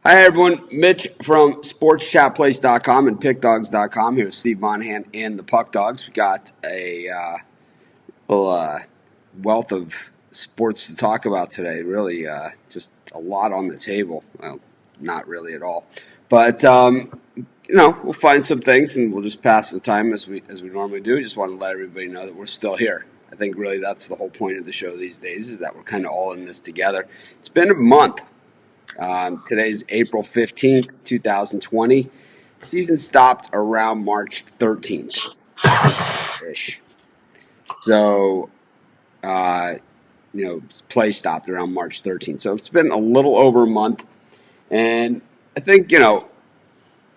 Hi, everyone. Mitch from sportschatplace.com and pickdogs.com here with Steve Monahan and the Puck Dogs. We got a little wealth of sports to talk about today. Really, just a lot on the table. Well, not really at all. But, we'll find some things and we'll just pass the time as we normally do. Just want to let everybody know that we're still here. I think really that's the whole point of the show these days is that we're kind of all in this together. It's been a month. Today's April 15th, 2020. The season stopped around March 13th-ish. So, play stopped around March 13th. So it's been a little over a month. And I think,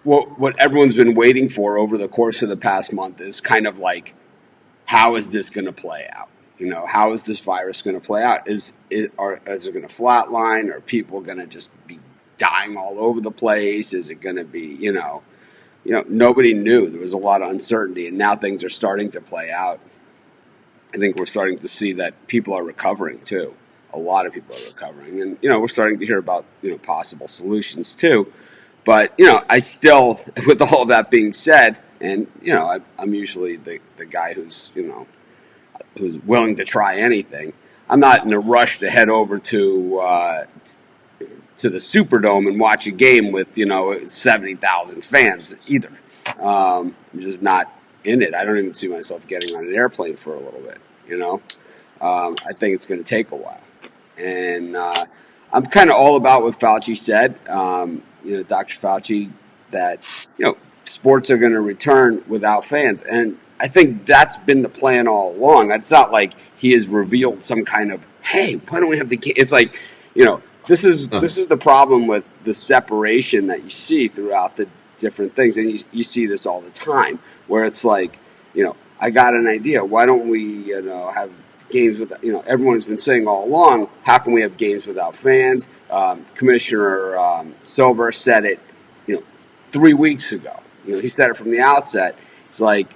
what everyone's been waiting for over the course of the past month is kind of like, how is this going to play out? How is this virus going to play out? Is it going to flatline? Are people going to just be dying all over the place? Is it going to be, nobody knew. There was a lot of uncertainty, and now things are starting to play out. I think we're starting to see that people are recovering, too. A lot of people are recovering. And, we're starting to hear about, possible solutions, too. But, I still, with all of that being said, and, I'm usually the guy who's willing to try anything. I'm not in a rush to head over to the Superdome and watch a game with 70,000 fans either. I'm just not in it. I don't even see myself getting on an airplane for a little bit. I think it's going to take a while, and I'm kind of all about what Fauci said. Dr. Fauci, that sports are going to return without fans, and I think that's been the plan all along. It's not like he has revealed some kind of, hey, why don't we have the game? It's like, this is the problem with the separation that you see throughout the different things. And you see this all the time where it's like, I got an idea. Why don't we, have games with, everyone's been saying all along, how can we have games without fans? Commissioner Silver said it, 3 weeks ago. He said it from the outset. It's like,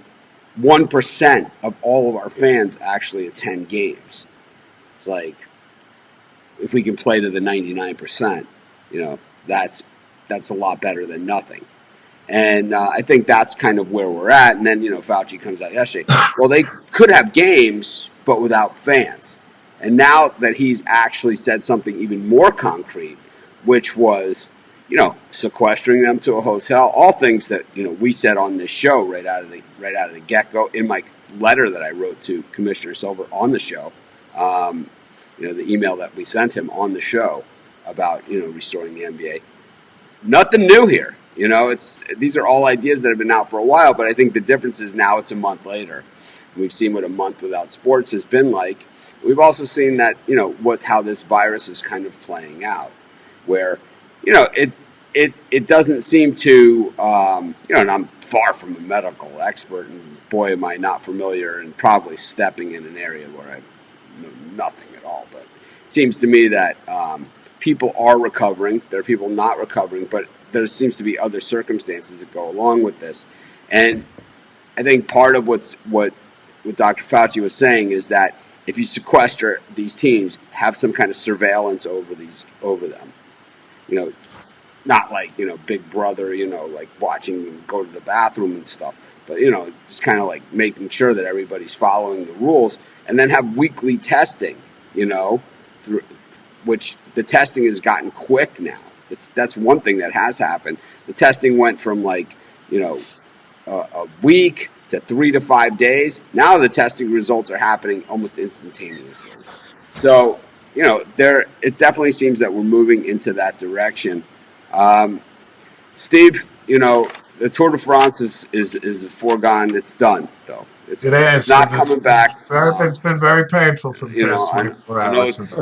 1% of all of our fans actually attend games. It's like, if we can play to the 99%, that's a lot better than nothing. And I think that's kind of where we're at. And then, Fauci comes out yesterday. Well, they could have games, but without fans. And now that he's actually said something even more concrete, which was, sequestering them to a hotel, all things that, we said on this show right out of the get-go in my letter that I wrote to Commissioner Silver on the show, the email that we sent him on the show about, restoring the NBA. Nothing new here. These are all ideas that have been out for a while, but I think the difference is now it's a month later. We've seen what a month without sports has been like. We've also seen that, how this virus is kind of playing out, where, it doesn't seem to, and I'm far from a medical expert, and boy, am I not familiar and probably stepping in an area where I know nothing at all. But it seems to me that people are recovering. There are people not recovering, but there seems to be other circumstances that go along with this. And I think part of what Dr. Fauci was saying is that if you sequester these teams, have some kind of surveillance over them. Not like, Big Brother, like watching them go to the bathroom and stuff. But, just kind of like making sure that everybody's following the rules. And then have weekly testing, which the testing has gotten quick now. That's one thing that has happened. The testing went from like, a week to 3 to 5 days. Now the testing results are happening almost instantaneously. So, it definitely seems that we're moving into that direction. Steve, the Tour de France is foregone. It's done, though. It is not coming back. It's been very painful for the past 24 hours.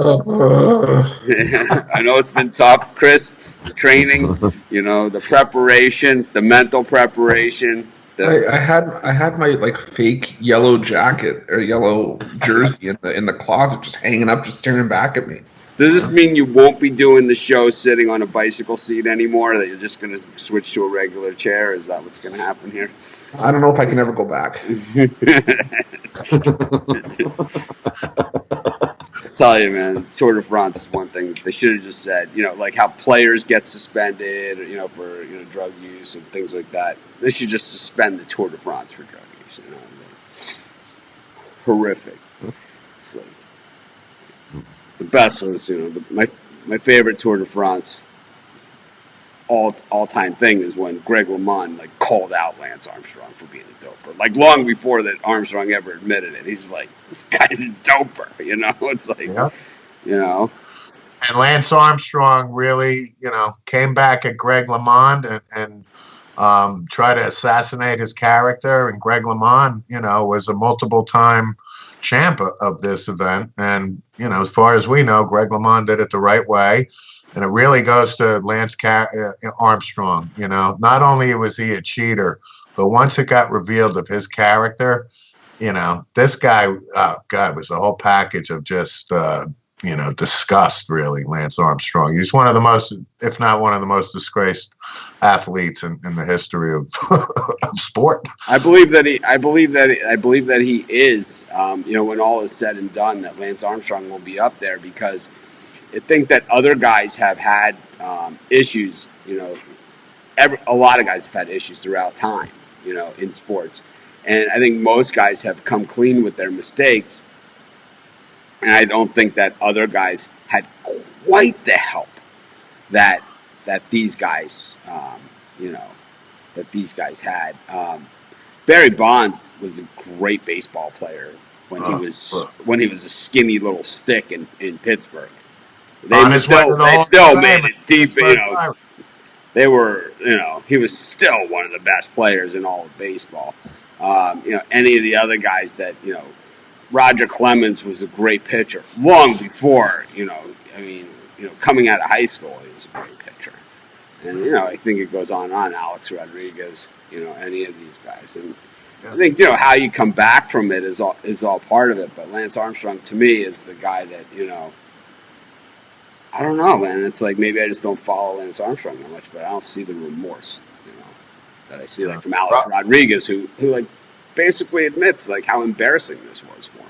I know it's been tough, Chris. The training, the preparation, the mental preparation. I had my like fake yellow jacket or yellow jersey in the closet, just hanging up, just staring back at me. Does this mean you won't be doing the show sitting on a bicycle seat anymore? That you're just going to switch to a regular chair? Is that what's going to happen here? I don't know if I can ever go back. tell you, man, Tour de France is one thing they should have just said. Like how players get suspended, for drug use and things like that. They should just suspend the Tour de France for drug use. It's horrific. It's like the best was, my favorite Tour de France all time thing is when Greg LeMond called out Lance Armstrong for being a doper. Long before that Armstrong ever admitted it. He's like, this guy's a doper, It's like, yeah. And Lance Armstrong really, came back at Greg LeMond and tried to assassinate his character. And Greg LeMond, was a multiple-time champ of this event. And, as far as we know, Greg LeMond did it the right way. And it really goes to Lance Armstrong. Not only was he a cheater, but once it got revealed of his character, this guy, oh God, was a whole package of just, disgust, really, Lance Armstrong. He's one of the most, if not one of the most disgraced athletes in the history of sport. I believe that he is, when all is said and done, that Lance Armstrong will be up there because I think that other guys have had issues, a lot of guys have had issues throughout time, in sports. And I think most guys have come clean with their mistakes. And I don't think that other guys had quite the help that these guys, had. Barry Bonds was a great baseball player when he was a skinny little stick in Pittsburgh. They still made it deep, They were, he was still one of the best players in all of baseball. Any of the other guys that, Roger Clemens was a great pitcher long before, coming out of high school, he was a great pitcher. And, I think it goes on and on. Alex Rodriguez, any of these guys. And I think, how you come back from it is all part of it. But Lance Armstrong, to me, is the guy that, I don't know, man. It's like maybe I just don't follow Lance Armstrong that much, but I don't see the remorse, that I see from Alex Rodriguez, who basically admits how embarrassing this was for him.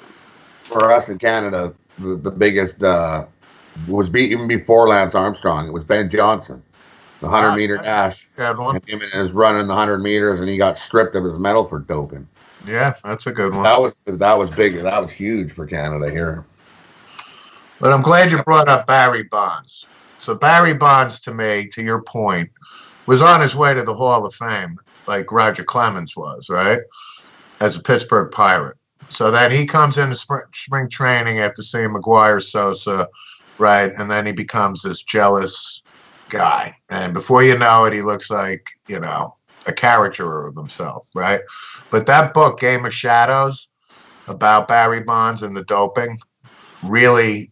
For us in Canada, the biggest was even before Lance Armstrong. It was Ben Johnson, the 100-meter dash. And him and his running the 100 meters, and he got stripped of his medal for doping. Yeah, that's a good one. That was big. That was huge for Canada here. But I'm glad you brought up Barry Bonds. So Barry Bonds, to me, to your point, was on his way to the Hall of Fame, like Roger Clemens was, right? As a Pittsburgh Pirate. So then he comes into spring training after seeing McGuire Sosa, right? And then he becomes this jealous guy. And before you know it, he looks like, a caricature of himself, right? But that book, Game of Shadows, about Barry Bonds and the doping, really,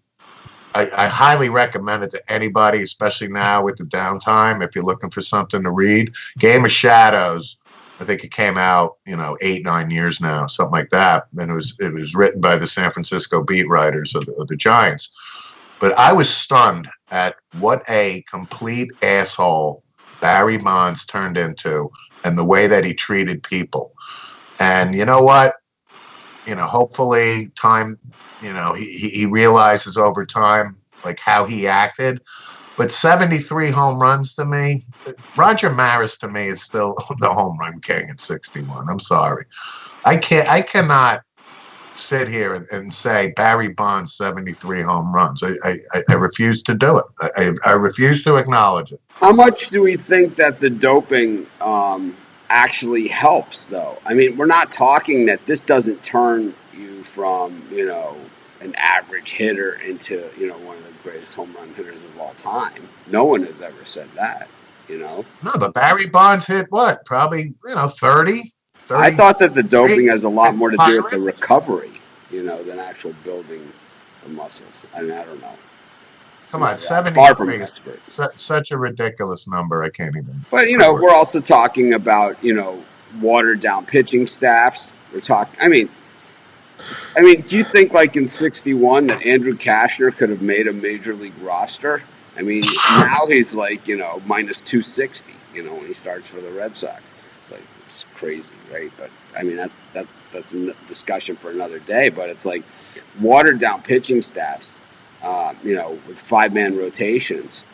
I highly recommend it to anybody, especially now with the downtime, if you're looking for something to read. Game of Shadows, I think it came out, 8-9 years now, something like that. And it was written by the San Francisco beat writers of the Giants. But I was stunned at what a complete asshole Barry Bonds turned into and the way that he treated people. And you know what? Hopefully time, he realizes over time, how he acted. But 73 home runs to me, Roger Maris to me is still the home run king at 61. I'm sorry. I cannot sit here and say Barry Bonds 73 home runs. I refuse to do it. I refuse to acknowledge it. How much do we think that the doping actually helps, though? I mean, we're not talking that this doesn't turn you from, an average hitter into, one of the greatest home run hitters of all time. No one has ever said that, No, but Barry Bonds hit what? Probably, 30. I thought that the doping has a lot more to do with the recovery, than actual building the muscles. I mean, I don't know. Come on, 73 is such a ridiculous number. I can't even. But, we're also talking about, watered down pitching staffs. We're talking, I mean, do you think in 61 that Andrew Kashner could have made a major league roster? I mean, now he's minus 260, when he starts for the Red Sox. It's crazy, right? But I mean, that's a discussion for another day. But it's like watered down pitching staffs, with 5-man rotations.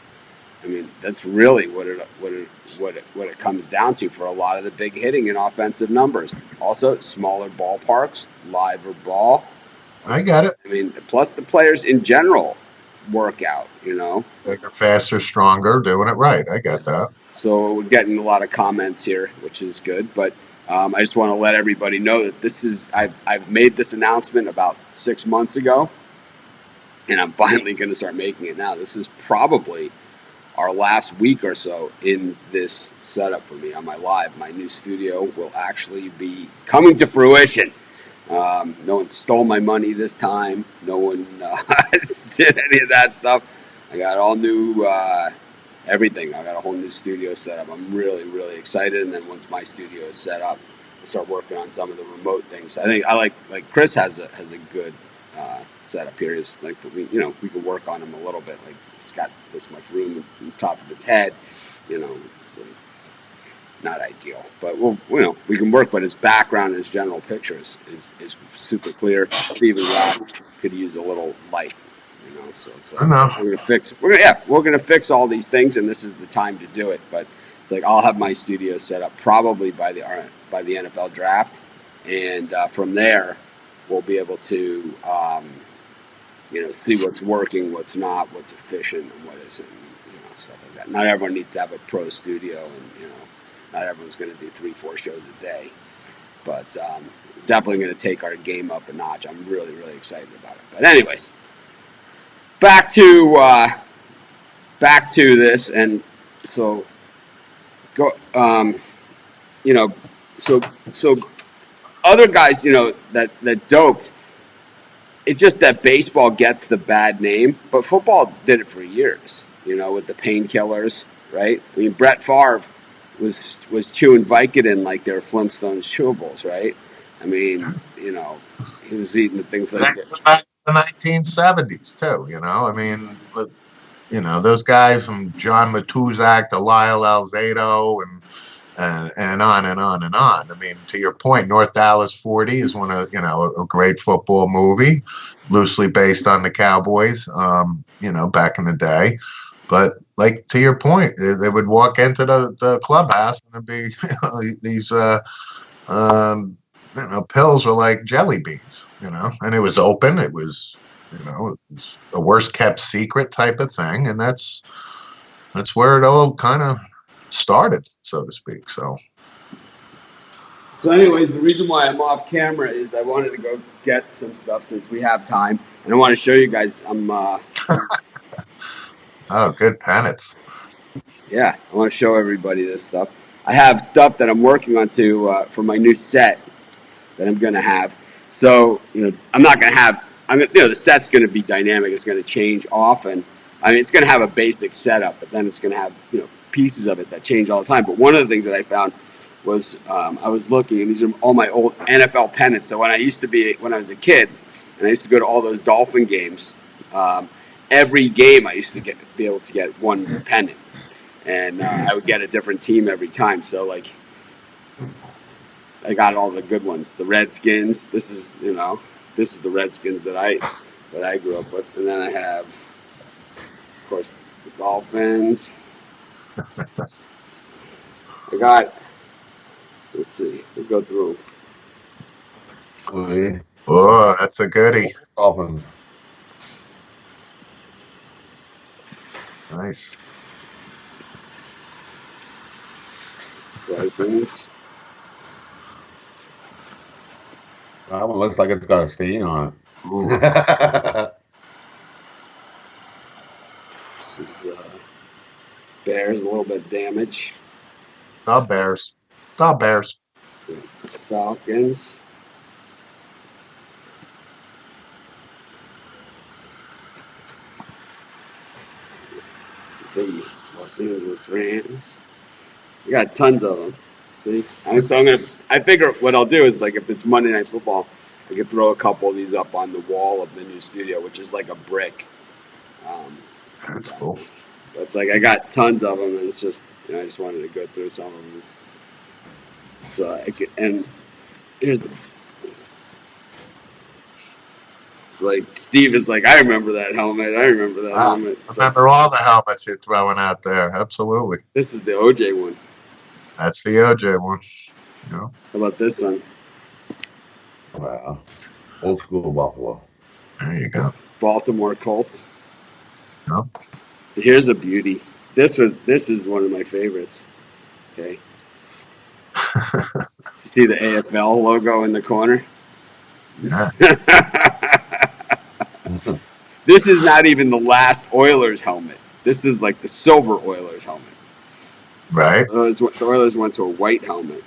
I mean, that's really what it comes down to for a lot of the big hitting and offensive numbers. Also, smaller ballparks, liver ball. I got it. I mean, plus the players in general work out. Bigger, faster, stronger, doing it right. I got that. So we're getting a lot of comments here, which is good. But I just want to let everybody know that this is I've made this announcement about 6 months ago, and I'm finally going to start making it now. This is probably our last week or so in this setup for me on my live. My new studio will actually be coming to fruition. No one stole my money this time. No one did any of that stuff. I got all new everything. I got a whole new studio set up. I'm really, really excited. And then once my studio is set up, I'll start working on some of the remote things. I think I like Chris has a good setup here. Is like we can work on him a little bit. Like he's got this much room on top of his head. It's not ideal, but we can work. But his background and his general pictures is super clear. Steven Rock could use a little light. So it's like we're gonna fix all these things, and this is the time to do it. But it's like I'll have my studio set up probably by the NFL draft, and from there we'll be able to see what's working, what's not, what's efficient, and what isn't, stuff like that. Not everyone needs to have a pro studio, and not everyone's going to do 3-4 shows a day, but definitely going to take our game up a notch. I'm really, really excited about it. But anyways. Back to this, and so go. So other guys, that doped. It's just that baseball gets the bad name, but football did it for years. With the painkillers, right? I mean, Brett Favre was chewing Vicodin like they were Flintstones chewables, right? I mean, he was eating the things like that. The 1970s too, I mean, those guys from John Matuzak to Lyle Alzado and on and on and on. I mean, to your point, North Dallas 40 is one of a great football movie, loosely based on the Cowboys, back in the day. But like to your point, they would walk into the clubhouse and there'd be these pills were like jelly beans, and it was open. It was, it's a worst kept secret type of thing. And that's where it all kind of started, so to speak. So anyways, the reason why I'm off camera is I wanted to go get some stuff since we have time. And I want to show you guys, oh, good pennants. Yeah, I want to show everybody this stuff. I have stuff that I'm working on for my new set that I'm going to have. So, I'm not going to have, the set's going to be dynamic. It's going to change often. I mean, it's going to have a basic setup, but then it's going to have, pieces of it that change all the time. But one of the things that I found was I was looking, and these are all my old NFL pennants. So when I was a kid, and I used to go to all those Dolphin games, every game I used to be able to get one pennant. And I would get a different team every time. So, like, I got all the good ones. The Redskins. This is the Redskins that I grew up with. And then I have, of course, the Dolphins. I got. Let's see. We'll go through. Oh, that's a goodie. Dolphins. Nice. Vikings. That one looks like it's got a stain on it. This is Bears, a little bit of damage. The Bears. The Falcons. The Los Angeles Rams. We got tons of them. See? I figure what I'll do is, like, if it's Monday Night Football, I could throw a couple of these up on the wall of the new studio, which is like a brick. That's cool. But it's like I got tons of them, and it's just, I just wanted to go through some of them. And Here's the, it's like Steve is like, I remember that helmet. I remember that helmet. I remember all the helmets you're throwing out there. Absolutely. This is the OJ one. That's the OJ one. You know? How about this one? Wow. Old school Buffalo. There you go. Baltimore Colts. No. Here's a beauty. This is one of my favorites. Okay. See the AFL logo in the corner? Yeah. This is not even the last Oilers helmet. This is like the silver Oilers helmet. Right. The Oilers went to a white helmet.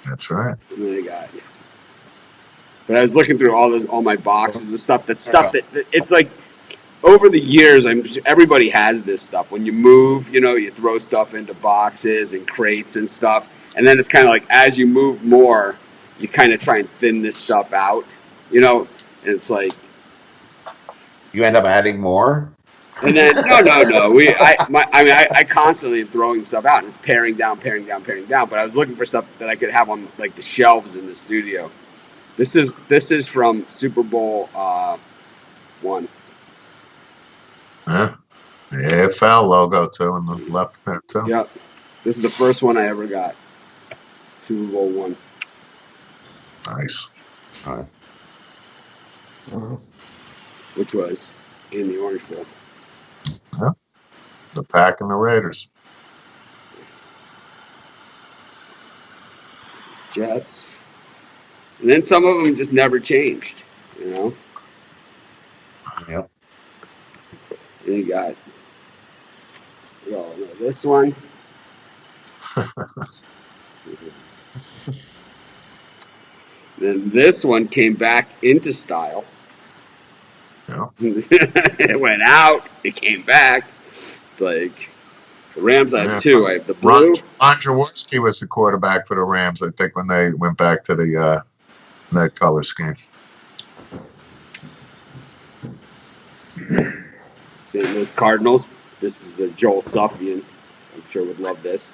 That's right. And then I got. But I was looking through all my boxes of stuff. That it's like over the years. Everybody has this stuff. When you move, you throw stuff into boxes and crates and stuff, and then it's kind of like as you move more, you kind of try and thin this stuff out, and it's like you end up adding more. And then no. I constantly am throwing stuff out, and it's paring down. But I was looking for stuff that I could have on like the shelves in the studio. This is from Super Bowl 1. Yeah. The AFL logo too in the left there too. Yep. This is the first one I ever got. Super Bowl 1. Nice. All right. Which was in the Orange Bowl. Yeah. The Pack and the Raiders. Jets. And then some of them just never changed, Yep. And you got this one. Then this one came back into style. Yeah. It went out. It came back. It's like the Rams. I have two. I have the blue. Ron Jaworski was the quarterback for the Rams, I think, when they went back to the that color scheme. St. Louis Cardinals. This is a Joel Suffian. I'm sure would love this.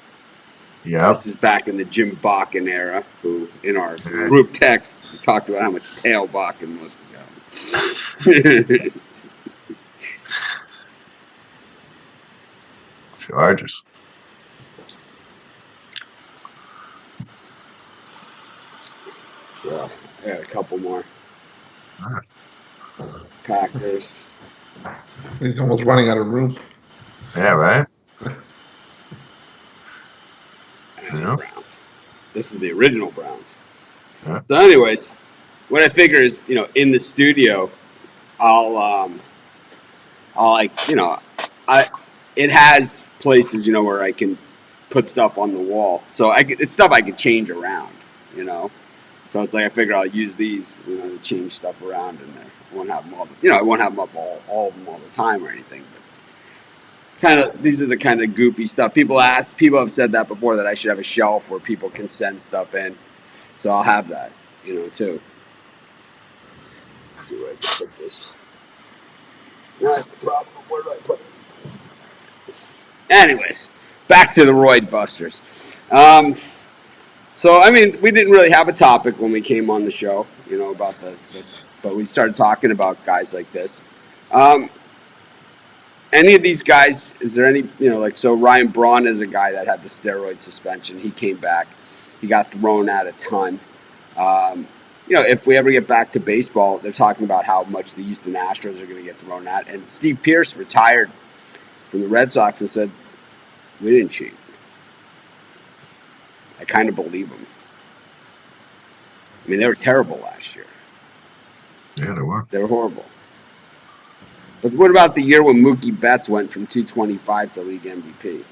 Yeah. This is back in the Jim Bakken era, who in our group text we talked about how much tail Bakken must have gotten. Chargers. So I got a couple more. Packers. He's almost running out of room. Yeah, right? And the Browns. This is the original Browns. Yeah. So anyways, what I figure is, in the studio, it has places, where I can put stuff on the wall. So it's stuff I can change around, So it's like I figure I'll use these, to change stuff around in there. I won't have them all. I won't have them up all of them all the time or anything. But these are the kind of goopy stuff. People have said that before, that I should have a shelf where people can send stuff in. So I'll have that, too. Let's see where I can put this. Now I have the problem. Where do I put this? Anyways, back to the Roid Busters. So, we didn't really have a topic when we came on the show, about this, but we started talking about guys like this. Any of these guys, is there any, so Ryan Braun is a guy that had the steroid suspension. He came back. He got thrown at a ton. If we ever get back to baseball, they're talking about how much the Houston Astros are going to get thrown at. And Steve Pearce retired from the Red Sox and said, we didn't cheat. I kind of believe him. They were terrible last year. Yeah, they were. They were horrible. But what about the year when Mookie Betts went from 225 to league MVP?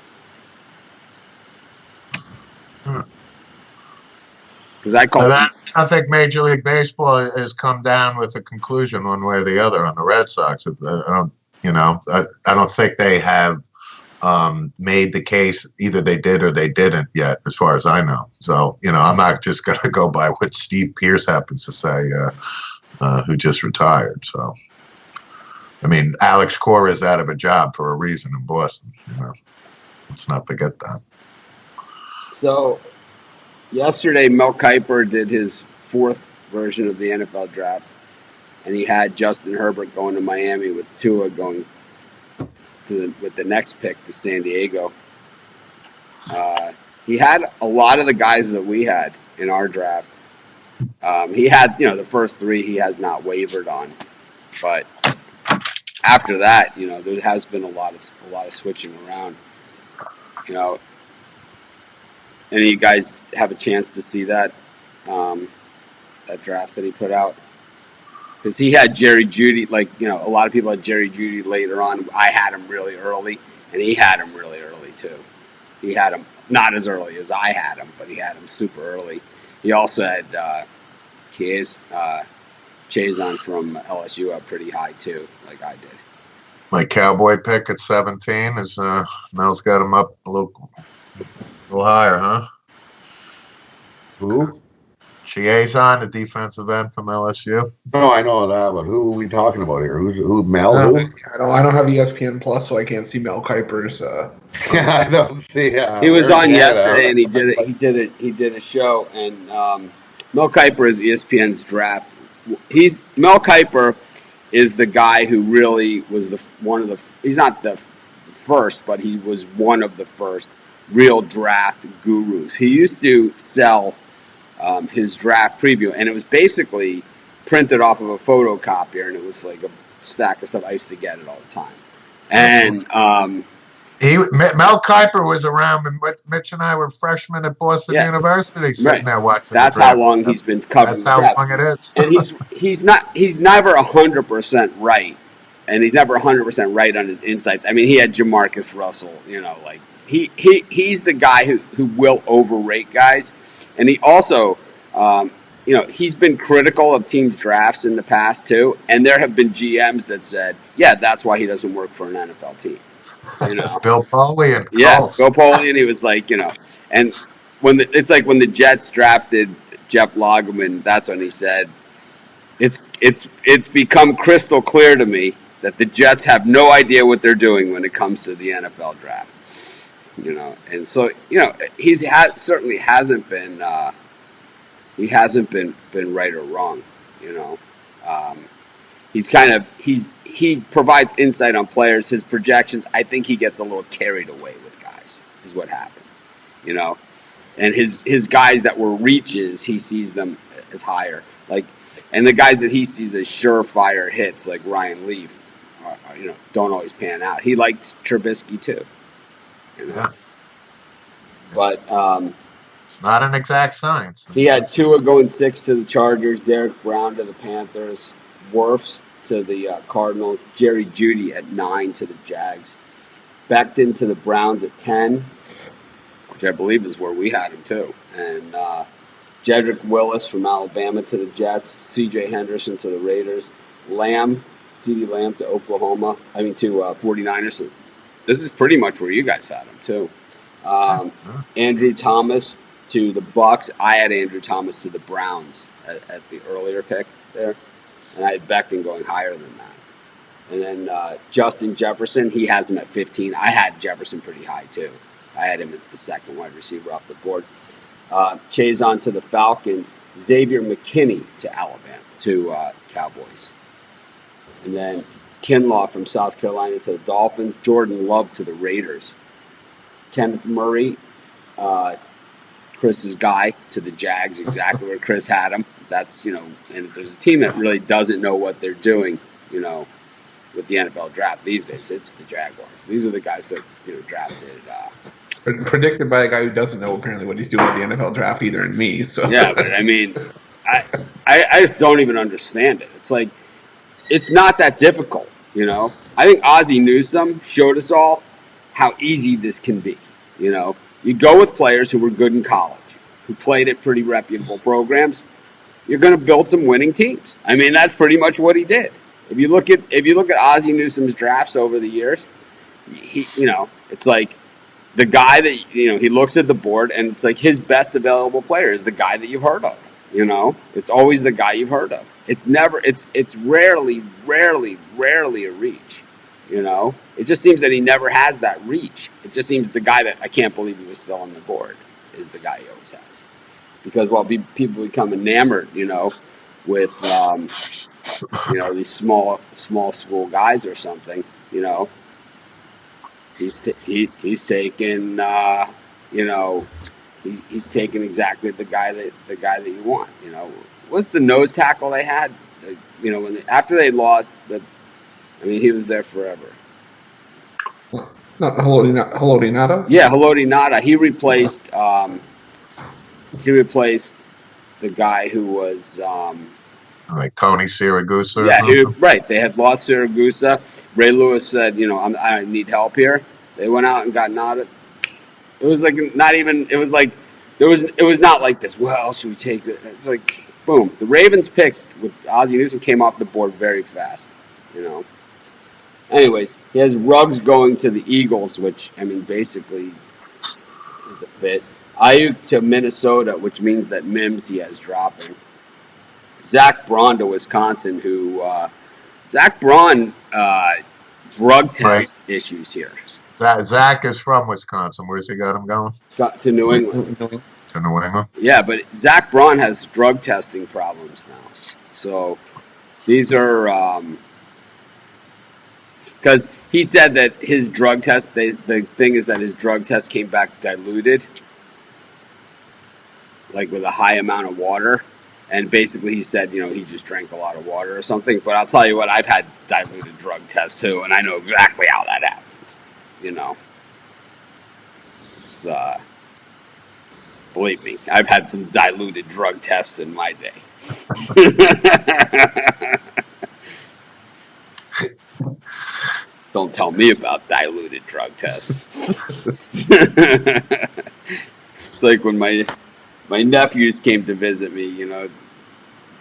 Because I don't think Major League Baseball has come down with a conclusion one way or the other on the Red Sox. I don't think they have made the case. Either they did or they didn't yet, as far as I know. So, I'm not just going to go by what Steve Pearce happens to say, who just retired. So, Alex Cora is out of a job for a reason in Boston. Let's not forget that. So, Yesterday, Mel Kiper did his 4th version of the NFL draft, and he had Justin Herbert going to Miami with Tua going with the next pick to San Diego. He had a lot of the guys that we had in our draft. He had, the first 3 he has not wavered on, but after that, there has been a lot of switching around. Any of you guys have a chance to see that draft that he put out? Because he had Jerry Jeudy, a lot of people had Jerry Jeudy later on. I had him really early, and he had him really early too. He had him not as early as I had him, but he had him super early. He also had Chazon from LSU up pretty high too, like I did. My Cowboy pick at 17 is Mel's got him up a little higher, huh? Who? Chazon, the defensive end from LSU. No, I know that, but who are we talking about here? Who? Mel? I don't have ESPN Plus, so I can't see Mel Kiper's. Yeah, I don't see. He was on yesterday, and he did a show, and Mel Kiper is ESPN's draft. Mel Kiper is the guy who really was he's not the first, but he was one of the first real draft gurus. He used to sell his draft preview, and it was basically printed off of a photocopier, and it was like a stack of stuff. I used to get it all the time. And Mel Kiper was around when Mitch and I were freshmen at Boston University, sitting there watching. That's how long he's been covering. That's how long it is. And he's never 100% right, and he's never 100% right on his insights. I mean, he had Jamarcus Russell. He's the guy who will overrate guys, and he also. He's been critical of teams' drafts in the past too, and there have been GMs that said, "Yeah, that's why he doesn't work for an NFL team." Bill Polian. Bill Polian. He was like, and when the Jets drafted Jeff Lageman, that's when he said, "It's become crystal clear to me that the Jets have no idea what they're doing when it comes to the NFL draft." And so he certainly hasn't been. He hasn't been right or wrong, He provides insight on players. His projections, I think he gets a little carried away with guys, is what happens, And his guys that were reaches, he sees them as higher. And the guys that he sees as surefire hits, like Ryan Leaf, don't always pan out. He likes Trubisky too, Yeah. But it's not an exact science. He had Tua going 6 to the Chargers, Derek Brown to the Panthers, Wirfs to the Cardinals, Jerry Jeudy at 9 to the Jags, Becton to the Browns at 10, which I believe is where we had him too, and Jedrick Willis from Alabama to the Jets, C.J. Henderson to the Raiders, CeeDee Lamb to Oklahoma, to 49ers. This is pretty much where you guys had him too. Andrew Thomas to the Bucks. I had Andrew Thomas to the Browns at the earlier pick there, and I had Becton going higher than that. And then Justin Jefferson, he has him at 15. I had Jefferson pretty high too. I had him as the second wide receiver off the board. Chazon to the Falcons. Xavier McKinney to Alabama, to Cowboys. And then Kinlaw from South Carolina to the Dolphins. Jordan Love to the Raiders. Kenneth Murray, Chris's guy, to the Jags, exactly where Chris had him. That's, and if there's a team that really doesn't know what they're doing, with the NFL draft these days, it's the Jaguars. These are the guys that, drafted. Predicted by a guy who doesn't know apparently what he's doing with the NFL draft either, and me. So yeah, but I just don't even understand it. It's like, it's not that difficult, I think Ozzie Newsome showed us all how easy this can be. You go with players who were good in college, who played at pretty reputable programs. You're going to build some winning teams. That's pretty much what he did. If you look at Ozzie Newsome's drafts over the years, it's like the guy that he looks at the board and it's like his best available player is the guy that you've heard of. It's always the guy you've heard of. It's rarely a reach. It just seems that he never has that reach. It just seems the guy that I can't believe he was still on the board is the guy he always has. because people become enamored, with these small school guys or something, he's taken he's taken exactly the guy that you want. What's the nose tackle they had? After they lost, he was there forever. Not Haloti Ngata? Yeah, Haloti Ngata. He replaced the guy who was like Tony Siragusa. Yeah, right. They had lost Siragusa. Ray Lewis said, I need help here. They went out and got Ngata. It was like not even. It was like it was not like this. Well, should we take it? It's like boom. The Ravens picks with Ozzie Newsome came off the board very fast. Anyways, he has Ruggs going to the Eagles, which basically is a fit. Ayuk to Minnesota, which means that Mims he has dropping. Zach Braun to Wisconsin, who Zach Braun drug test issues here. Zach is from Wisconsin. Where's he got him going? Got to New England. To New England? Yeah, but Zach Braun has drug testing problems now. So these are because he said that his drug test, the thing is that his drug test came back diluted, like with a high amount of water. And basically he said, he just drank a lot of water or something. But I'll tell you what, I've had diluted drug tests too, and I know exactly how that happens. It's, believe me, I've had some diluted drug tests in my day. Don't tell me about diluted drug tests. It's like when my nephews came to visit me,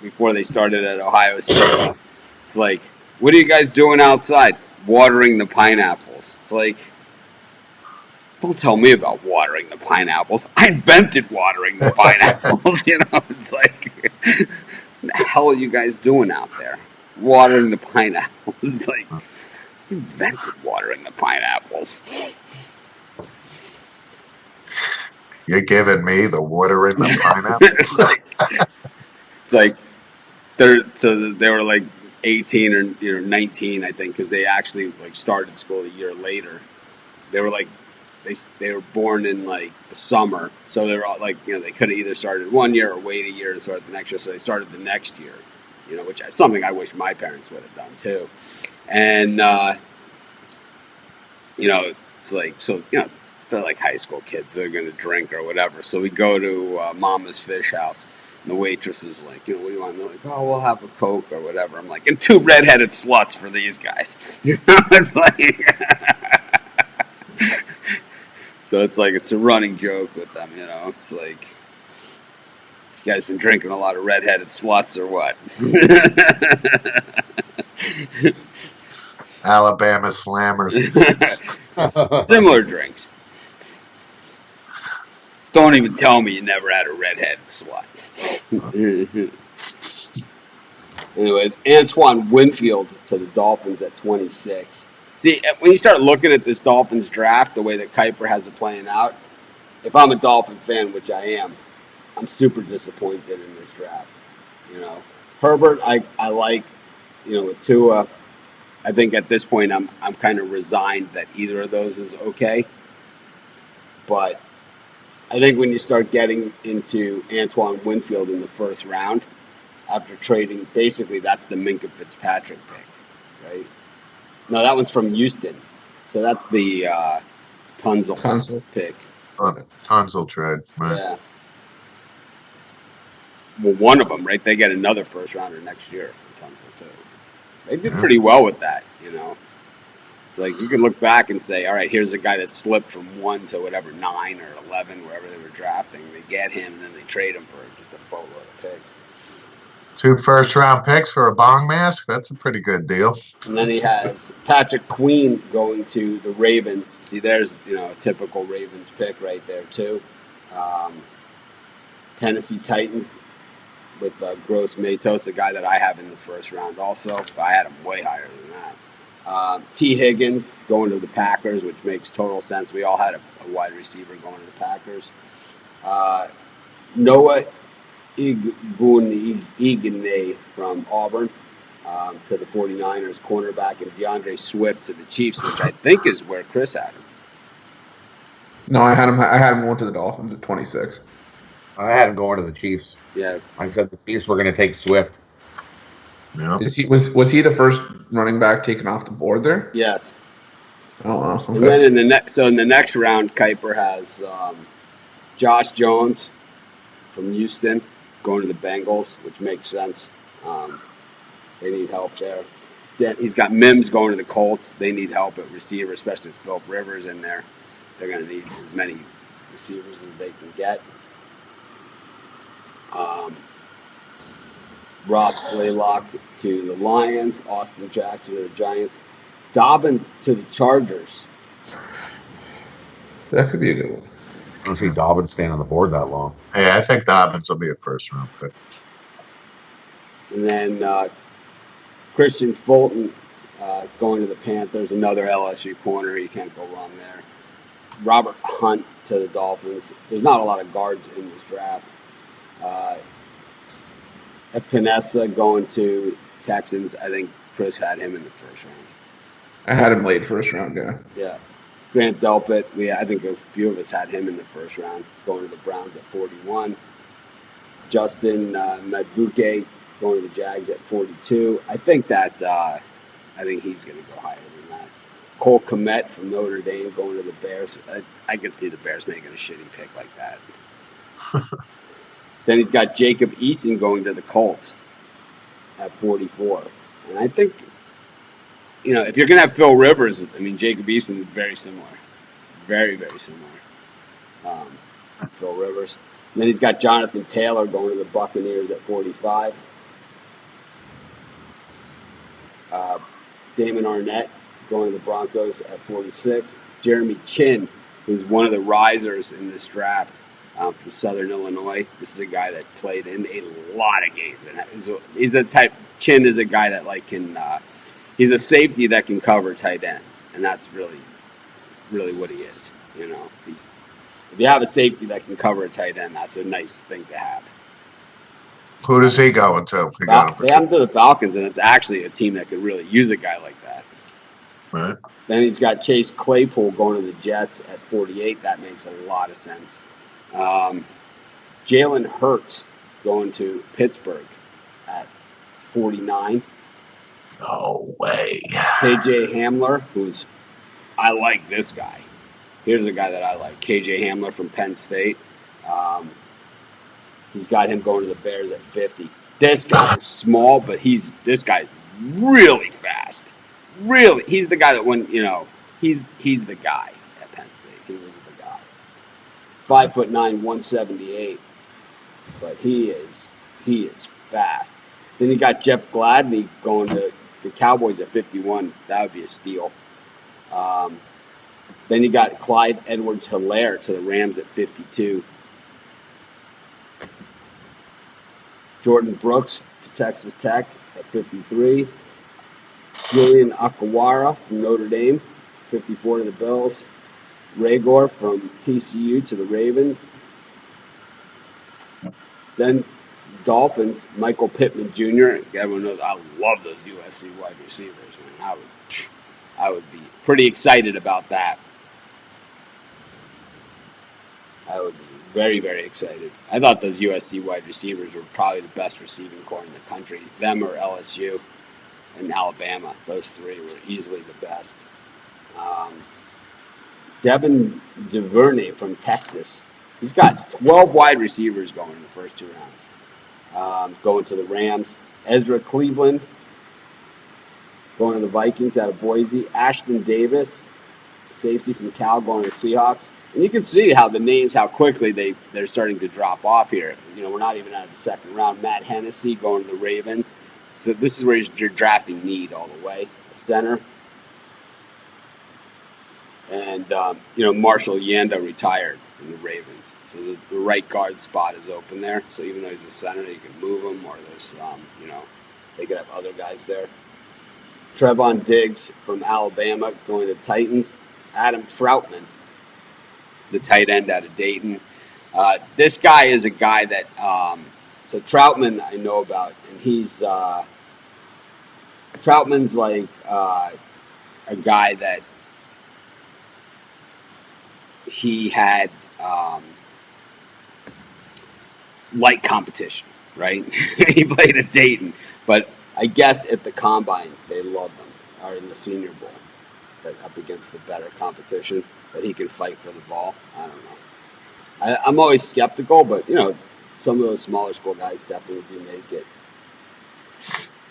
before they started at Ohio State. It's like, what are you guys doing outside? Watering the pineapples. It's like, don't tell me about watering the pineapples. I invented watering the pineapples. It's like, what the hell are you guys doing out there? Watering the pineapples. It's like, you invented watering the pineapples. You're giving me the water in the pineapple. It's like they were like 18 or 19, I think, because they actually started school a year later. They were like they were born in like the summer, so they were all like they could have either started 1 year or wait a year to start the next year. So they started the next year, which is something I wish my parents would have done too. And it's like they're like high school kids. They're going to drink or whatever. So we go to Mama's Fish House. And the waitress is like, what do you want? And they're like, oh, we'll have a Coke or whatever. I'm like, and 2 redheaded sluts for these guys. It's like... So it's like, it's a running joke with them, It's like, you guys been drinking a lot of redheaded sluts or what? Alabama Slammers. Similar drinks. Don't even tell me you never had a redheaded slut. Anyways, Antoine Winfield to the Dolphins at 26. See, when you start looking at this Dolphins draft, the way that Kuiper has it playing out, if I'm a Dolphin fan, which I am, I'm super disappointed in this draft. Herbert, I like, with Tua, I think at this point I'm kind of resigned that either of those is okay. But I think when you start getting into Antoine Winfield in the first round, after trading, basically that's the Minkah Fitzpatrick pick, right? No, that one's from Houston. So that's the Tunsil pick. Tunsil trade, right? Yeah. Well, one of them, right? They get another first rounder next year from Tunsil, too. They did pretty well with that, It's like you can look back and say, all right, here's a guy that slipped from 1 to whatever, 9 or 11, wherever they were drafting. They get him, and then they trade him for just a boatload of picks. 2 first-round picks for a bong mask? That's a pretty good deal. And then he has Patrick Queen going to the Ravens. See, there's, a typical Ravens pick right there, too. Tennessee Titans with Gross Matos, a guy that I have in the first round also. But I had him way higher than that. T. Higgins going to the Packers, which makes total sense. We all had a wide receiver going to the Packers. Noah Igbune from Auburn to the 49ers cornerback, and DeAndre Swift to the Chiefs, which I think is where Chris had him. No, I had him going to the Dolphins at 26. I had him going to the Chiefs. Yeah. I said the Chiefs were going to take Swift. Yeah. Was he the first running back taken off the board there? Yes. Oh, wow. Okay. And then in the next round, Kuiper has Josh Jones from Houston going to the Bengals, which makes sense. They need help there. Then he's got Mims going to the Colts. They need help at receiver, especially with Philip Rivers in there. They're going to need as many receivers as they can get. Ross Blaylock to the Lions. Austin Jackson to the Giants. Dobbins to the Chargers. That could be a good one. I don't see Dobbins staying on the board that long. Hey, I think Dobbins will be a first-round pick. And then Christian Fulton going to the Panthers, another LSU corner. You can't go wrong there. Robert Hunt to the Dolphins. There's not a lot of guards in this draft. Epinesa going to Texans. I think Chris had him in the first round. I had him late first round, yeah. Yeah. Grant Delpit, I think a few of us had him in the first round, going to the Browns at 41. Justin Madubuike going to the Jags at 42. I think he's going to go higher than that. Cole Kmet from Notre Dame going to the Bears. I could see the Bears making a shitty pick like that. Then he's got Jacob Eason going to the Colts at 44. And I think, if you're going to have Phil Rivers, Jacob Eason is very similar. Very, very similar. Phil Rivers. And then he's got Jonathan Taylor going to the Buccaneers at 45. Damon Arnett going to the Broncos at 46. Jeremy Chin, who's one of the risers in this draft from Southern Illinois. This is a guy that played in a lot of games. And he's the type. Chin is a guy that he's a safety that can cover tight ends, and that's really, really what he is. If you have a safety that can cover a tight end, that's a nice thing to have. Who does he go into? They have him to the Falcons, and it's actually a team that could really use a guy like that. Right. Then he's got Chase Claypool going to the Jets at 48. That makes a lot of sense. Jalen Hurts going to Pittsburgh at 49. No way. KJ Hamler, I like this guy. Here's a guy that I like. KJ Hamler from Penn State. He's got him going to the Bears at 50. This guy is small, but this guy's really fast. Really, he's the guy that he's the guy at Penn State. He was the guy. 5'9", 178. But he is fast. Then you got Jeff Gladney going to the Cowboys at 51. That would be a steal. Then you got Clyde Edwards-Helaire to the Rams at 52. Jordan Brooks to Texas Tech at 53. Julian Akawara from Notre Dame, 54 to the Bills. Raygor from TCU to the Ravens. Then Dolphins, Michael Pittman Jr. Everyone knows I love those USC wide receivers, man. I would be pretty excited about that. I would be very, very excited. I thought those USC wide receivers were probably the best receiving corps in the country. Them or LSU and Alabama. Those three were easily the best. Devin DuVernay from Texas. He's got 12 wide receivers going in the first two rounds. Going to the Rams. Ezra Cleveland going to the Vikings out of Boise. Ashton Davis, safety from Cal, going to the Seahawks. And you can see how quickly they're starting to drop off here. We're not even out of the second round. Matt Hennessy going to the Ravens. So this is where you're drafting need all the way. Center. And, Marshall Yanda retired from the Ravens. So the right guard spot is open there. So even though he's a center, you can move him, or there's, they could have other guys there. Trevon Diggs from Alabama going to Titans. Adam Troutman, the tight end out of Dayton. This guy is a guy that so Troutman I know about, and he's Troutman's like a guy that he had light competition, right? He played at Dayton, but I guess at the combine they loved him, or in the Senior Bowl, that up against the better competition, that he can fight for the ball. I don't know. I'm always skeptical, but some of those smaller school guys definitely do make it.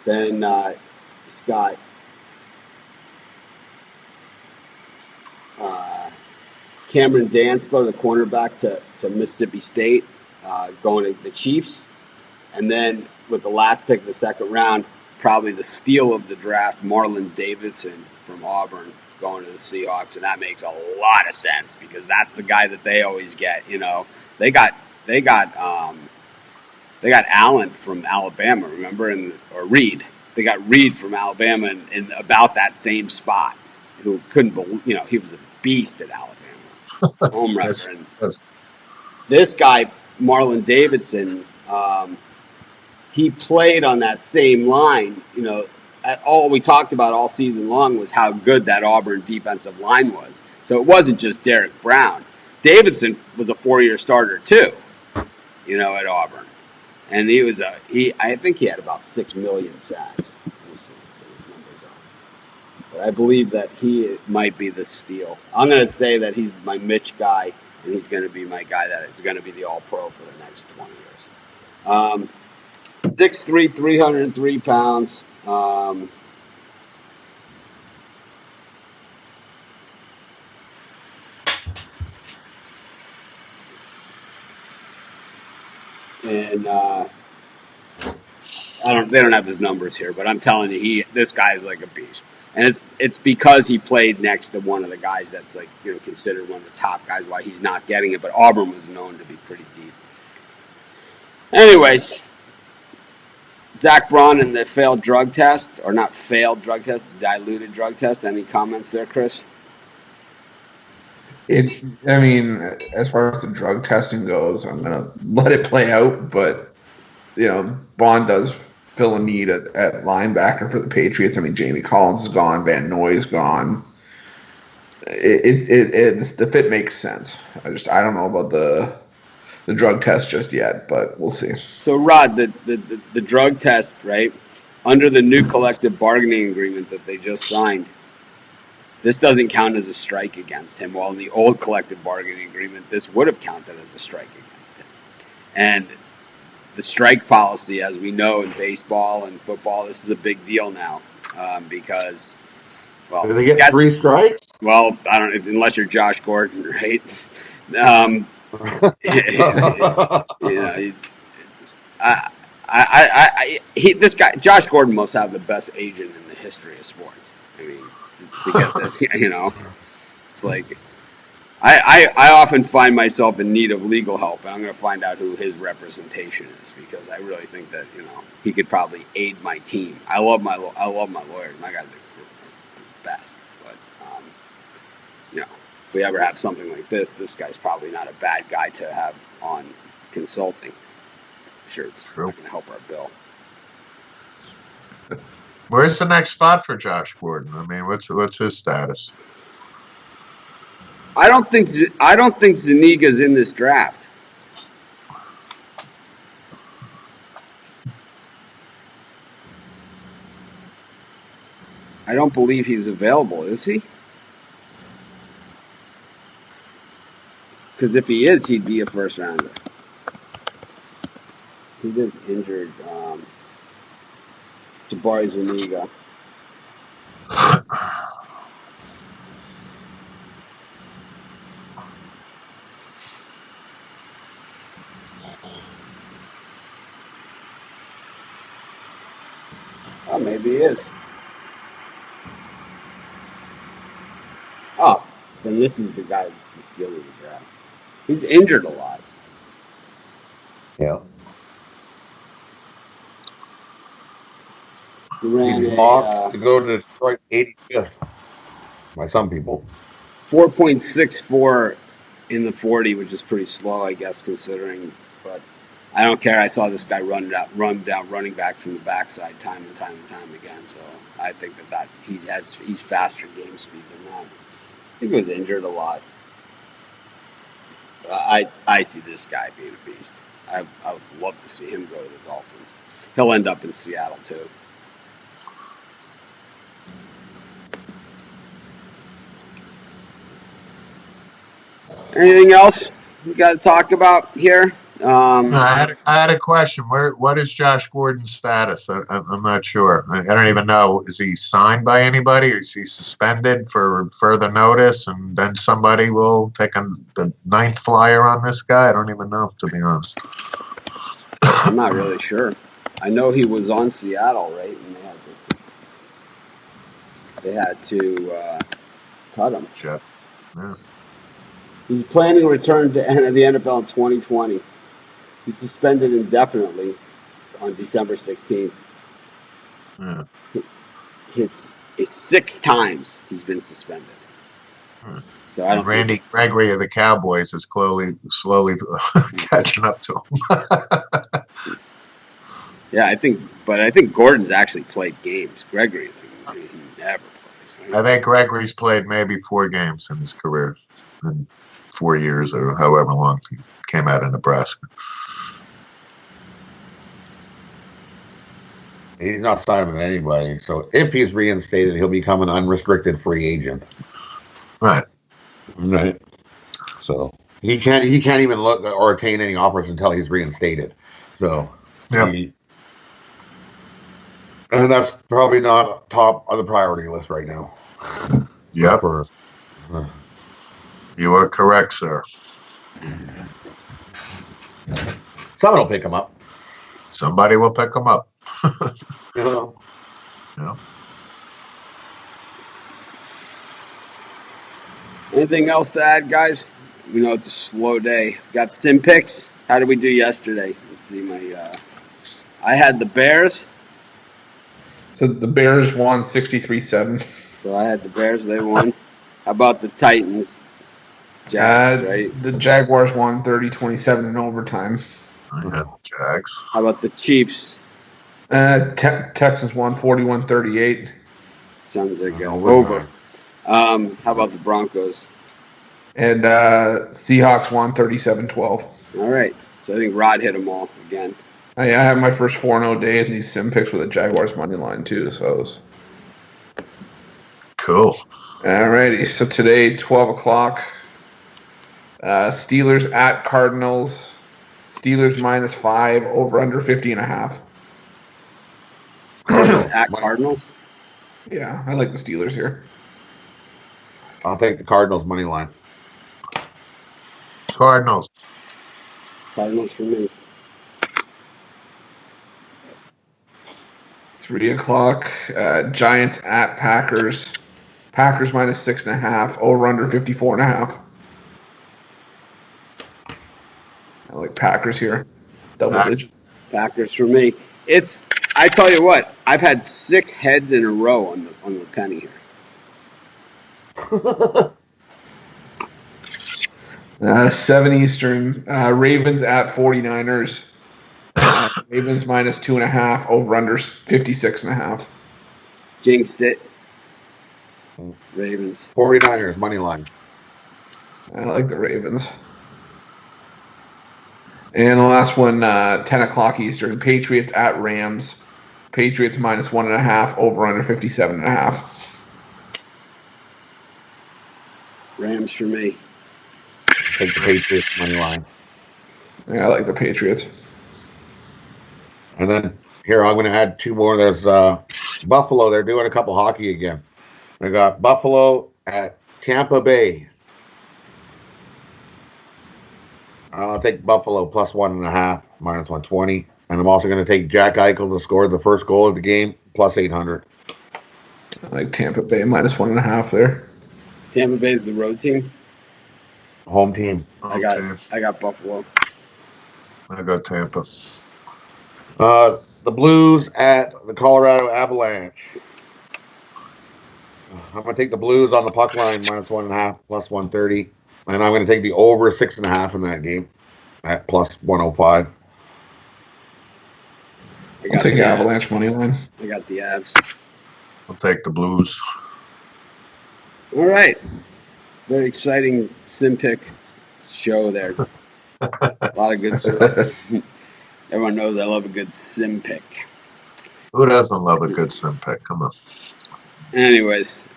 Then he's got Cameron Dantzler, the cornerback to Mississippi State, going to the Chiefs. And then with the last pick of the second round, probably the steal of the draft, Marlin Davidson from Auburn going to the Seahawks. And that makes a lot of sense because that's the guy that they always get. They got Allen from Alabama, remember, or Reed. They got Reed from Alabama in about that same spot, who couldn't believe, he was a beast at Alabama. Home runner. This guy, Marlin Davidson, he played on that same line. All we talked about all season long was how good that Auburn defensive line was. So it wasn't just Derek Brown. Davidson was a 4-year starter too, at Auburn, and I think he had about 6 million sacks. Let me see what his numbers are. But I believe that he might be the steal. I'm going to say that he's my Mitch guy, and he's going to be my guy that is going to be the All-Pro for the next 20 years. 6'3", 303 pounds. And they don't have his numbers here, but I'm telling you, this guy's like a beast. And it's because he played next to one of the guys that's like, considered one of the top guys, why he's not getting it. But Auburn was known to be pretty deep. Anyways, Zach Braun and the failed drug test, or not failed drug test, diluted drug test. Any comments there, Chris? As far as the drug testing goes, I'm going to let it play out. But, Braun does fill a need at linebacker for the Patriots. Jamie Collins is gone. Van Noy's gone. The fit makes sense. I don't know about the drug test just yet, but we'll see. So, Rod, the drug test, right, under the new collective bargaining agreement that they just signed, this doesn't count as a strike against him. While in the old collective bargaining agreement, this would have counted as a strike against him. And the strike policy, as we know in baseball and football, this is a big deal now because, well, do they get 3 strikes? Well, I don't, unless you're Josh Gordon, right? This guy, Josh Gordon, must have the best agent in the history of sports. To get this, it's like I often find myself in need of legal help, and I'm going to find out who his representation is because I really think that he could probably aid my team. I love my lawyers. My guys are the best, but if we ever have something like this guy's probably not a bad guy to have on consulting. I'm sure it's not going to help our bill. Where's the next spot for Josh Gordon? What's his status? I don't think Zuniga's in this draft. I don't believe he's available, is he? Because if he is, he'd be a first rounder. He is injured. Jabari Zuniga. Oh, maybe he is. Oh, then this is the guy that's the steal of the draft. He's injured a lot. Yeah. He ran He's mocked to go to Detroit 85th by some people. 4.64 in the 40, which is pretty slow, I guess, considering. But I don't care. I saw this guy run down running back from the backside time and time again. So I think that he's faster game speed than that. I think he was injured a lot. I see this guy being a beast. I would love to see him go to the Dolphins. He'll end up in Seattle too. Anything else we got to talk about here? I had a question. What is Josh Gordon's status? I'm not sure. I don't even know. Is he signed by anybody, or is he suspended for further notice, and then somebody will take the ninth flyer on this guy? I don't even know, to be honest. I'm not really sure. I know he was on Seattle, right? And they had to cut him. Shit. Yeah. He's planning to return to the NFL in 2020. He's suspended indefinitely on December 16th. Yeah. It's 6 times he's been suspended. So I don't. Randy Gregory of the Cowboys is slowly catching up to him. Yeah, I think Gordon's actually played games. Gregory, he never plays. Right? I think Gregory's played maybe 4 games in his career, in 4 years or however long he came out of Nebraska. He's not signed with anybody, so if he's reinstated, he'll become an unrestricted free agent. Right. So he can't even look or attain any offers until he's reinstated. So yep. And that's probably not top of the priority list right now. Yep. You are correct, sir. Someone will pick him up. Somebody will pick him up. Yeah. Anything else to add, guys? We know it's a slow day. Got sim picks. How did we do yesterday? Let's see I had the Bears. So the Bears won 63-7. So I had the Bears. They won. How about the Titans? Jags, right? The Jaguars won 30-27 in overtime. I had the Jags. How about the Chiefs? Texans won 41-38. Sounds like over. How about the Broncos? And Seahawks won 37-12. All right. So I think Rod hit them all again. I had my first 4-0 day in these sim picks with the Jaguars money line too. So it was cool. All righty. So today, 12 o'clock, Steelers at Cardinals. Steelers -5, over under 50.5. Steelers at Cardinals? Yeah, I like the Steelers here. I'll take the Cardinals money line. Cardinals for me. 3 o'clock, Giants at Packers. Packers -6.5, over under 54.5. I like Packers here. Double digit. Packers for me. I tell you what, I've had 6 heads in a row on the penny here. 7 Eastern, Ravens at 49ers. Ravens -2.5, over under 56.5. Jinxed it. Ravens. 49ers money line. I like the Ravens. And the last one, 10 o'clock Eastern, Patriots at Rams. Patriots -1.5, over under 57.5. Rams for me. Take the Patriots money line. Yeah, I like the Patriots. And then here I'm going to add 2 more. There's Buffalo. They're doing a couple hockey again. They got Buffalo at Tampa Bay. I'll take Buffalo +1.5, -120. And I'm also going to take Jack Eichel to score the first goal of the game, +800. I like Tampa Bay -1.5 there. Tampa Bay's the road team. Home team. I got Buffalo. I got Tampa. The Blues at the Colorado Avalanche. I'm going to take the Blues on the puck line, -1.5, +130. And I'm going to take the over 6.5 in that game at plus 105. I'll take Avalanche money line. I got the Avs. I'll take the Blues. All right. Very exciting sim pick show there. A lot of good stuff. Everyone knows I love a good sim pick. Who doesn't love a good sim pick? Come on. Anyways,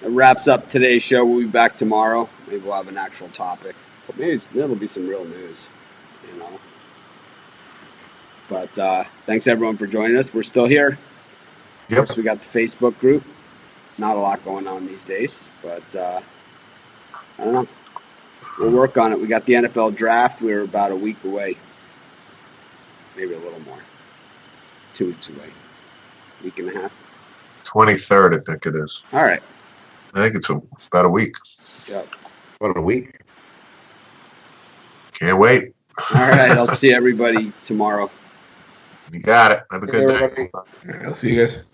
that wraps up today's show. We'll be back tomorrow. Maybe we'll have an actual topic. But maybe it'll be some real news, you know. But thanks everyone for joining us. We're still here. Yep. First, we got the Facebook group. Not a lot going on these days, but I don't know. We'll work on it. We got the NFL draft. We're about a week away. Maybe a little more. 2 weeks away. Week and a half. 23rd, I think it is. All right. I think it's about a week. Yep. About a week. Can't wait. All right. I'll see everybody tomorrow. You got it. Have a good day. All right, I'll see you guys.